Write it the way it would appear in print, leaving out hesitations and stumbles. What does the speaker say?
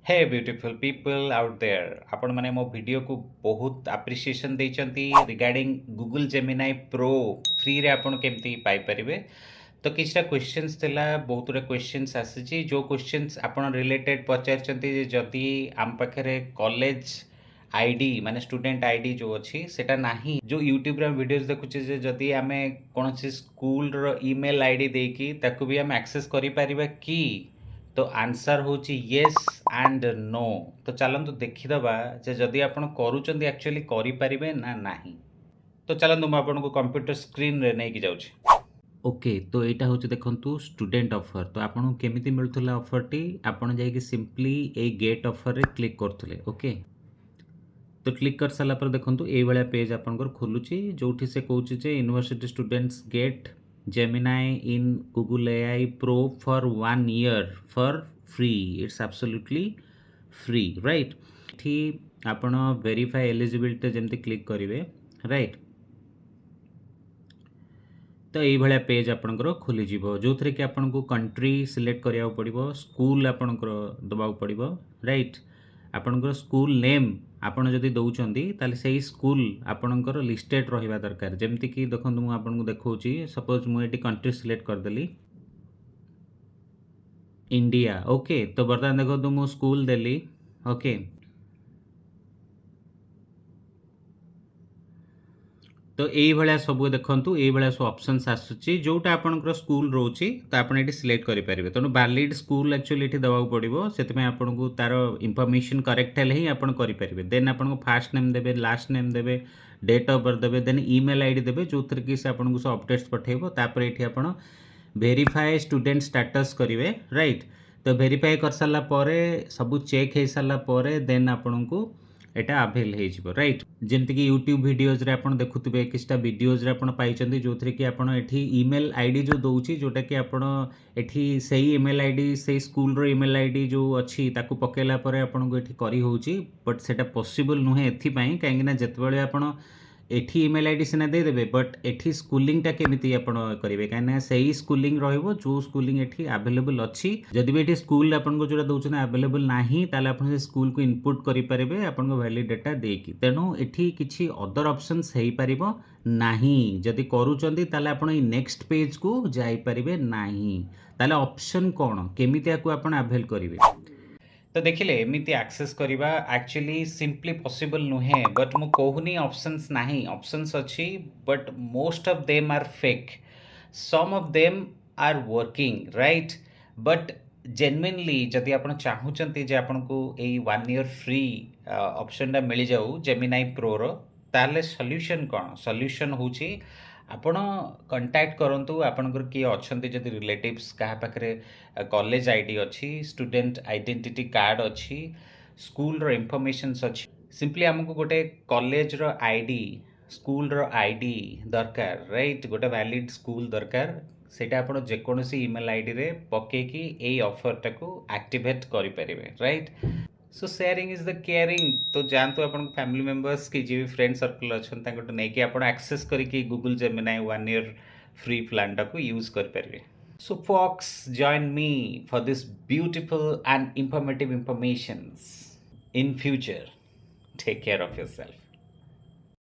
hey beautiful people out there आपण माने मो वीडियो को बहुत एप्रिसिएशन देइचंती regarding Google Gemini pro free रे आपण केमती पाई परिबे तो किछटा क्वेश्चंस थिला बहुत रे क्वेश्चंस आसीची जो क्वेश्चंस आपण रिलेटेड पचारचंती जे जदी आम पाखरे कॉलेज आईडी माने स्टूडेंट आईडी जो अछि सेटा नाही जो यूट्यूब रे वीडियोस देखुचे जे जदी आमे कोनसी स्कूल रो ईमेल आईडी देकी ताकू भी हम एक्सेस करि परिबा की तो आंसर होची येस एंड नो तो चलतु देखीदबा जे जदि आपण करूचंदी एक्चुअली करि परिबे ना नाही तो चलतु मैं आपको कंप्यूटर स्क्रीन रे नहीं जाऊँ ओके तो यहाँ हूँ देखु स्टूडेंट ऑफर तो आपको केमी मिलूला ऑफर टी आपड़ जा सिंपली ए गेट ऑफर रे क्लिक करथुले ओके तो क्लिक कर सारा पर देखो ये पेज आपंकर खोलुची जो से कहूँ university students gate Gemini in Google AI pro for 1 year for free it's absolutely free right थी आपण वेरीफाई एलिजिबिलिटी जमती क्लिक करेंगे राइट तो ये पेज आपंकर खोलीज जो थे कि आपन को कंट्री सिलेक्ट करा पड़ो स्कूल आपंकर दबा पड़ो राइट आपंकर स्कूल नेम आपड़ जदि दौरान ताले से स्कूल आपणकर लिस्टेड रहा दरकार जमती कि देखो मुझे आपको देखा सपोज मुझे कंट्री सिलेक्ट करदेली इंडिया ओके तो बर्तमान देखो मु स्कूल देली ओके तो ये सब देखु ये सब ऑप्शंस आसूची जोटा आपंकर स्कूल रोची तो आप सिलेक्ट करेंगे तेणु वैलिड स्कूल एक्चुअली ये दवा पड़ो से आपको तार इनफॉरमेशन करेक्ट है ही आप करेंगे देन आपको फास्ट नेम देवे लास्ट नेम देवे डेट ऑफ बर्थ देवे देन ईमेल आईडी देवे जो थी कि आपको सब अपडेट्स पठेबो तापर ये आप वेरीफाई स्टूडेंट स्टेटस करेंगे राइट तो वेरीफाई कर सारा सब चेक हो सारा देन आपन को एटा अवेल हो राइट जमती कि यूट्यूब वीडियोज रे आपण देखुथिबे किछटा वीडियोज रे आपण पाइचंदी जो थरे कि आपण एठी ईमेल आईडी जो दउची जोटा कि आपण एठी सही ईमेल आईडी से स्कूल रो ईमेल आईडी जो अछि ताकू पकेला परे आपण को एठी करी होउची बट सेटा पॉसिबल नुहे एथि पई काहेकि ना जतबेले आपण एठी ईमेल आईडी सिना दे देबे बट एठी स्कूलिंगटा केमिति आपण करिवे काहेना सही स्कूलिंग रहइबो जो स्कूलिंग एठी अवेलेबल अछि जदि भी एठी स्कूल आपण को जोरा दउछन अवेलेबल नाही ताले आपण से स्कूल को इनपुट करि परिबे आपण को वैलिड डाटा देकी तेनु एठी किछि अदर ऑप्शंस हेई परिबो नाही जदि करूचंदी ताले आपण ई नेक्स्ट पेज को जाई परिबे नाही ताले ऑप्शन कोन केमिति आकु आपण अवेल करिवे तो देखिले एमती एक्सेस करवा एक्चुअली सिंपली पॉसिबल नुहे बट मु कहूनी ऑप्शंस नहीं ऑप्शंस अच्छी but most of them are fake some of them are working right but genuinely जदि आप चाहूँगी जे आपन को यही 1 ईयर फ्री ऑप्शनटा मिल जाऊ जेमिनाई प्रोर ताले सॉल्यूशन कौन सॉल्यूशन होची आपण कंटाक्ट करंतु आपनकर किए अच्छे जदि रिलेटिव्स क्या पाखे कॉलेज आईडी अच्छी स्टूडेंट आइडेंटिटी कार्ड अच्छी स्कूल रो इनफॉरमेशंस अच्छी सिंपली आमको गोटे कॉलेज रो आईडी स्कूल रो आईडी दरकार राइट गोटे वैलिड स्कूल दरकार सेटा आपण जेकोसी ईमेल आईडी रे पकेकी ए ऑफर टाको एक्टिवेट करि परिबे right so sharing is the caring तो जानते अपन फैमिली मेंबर्स की जी फ्रेंड सर्कल अच्छन तांको नहीं कि आपण एक्सेस करके Google Gemini 1 year free plan टाको यूज कर परिबे so folks join me for this beautiful and informative informations in future take care of yourself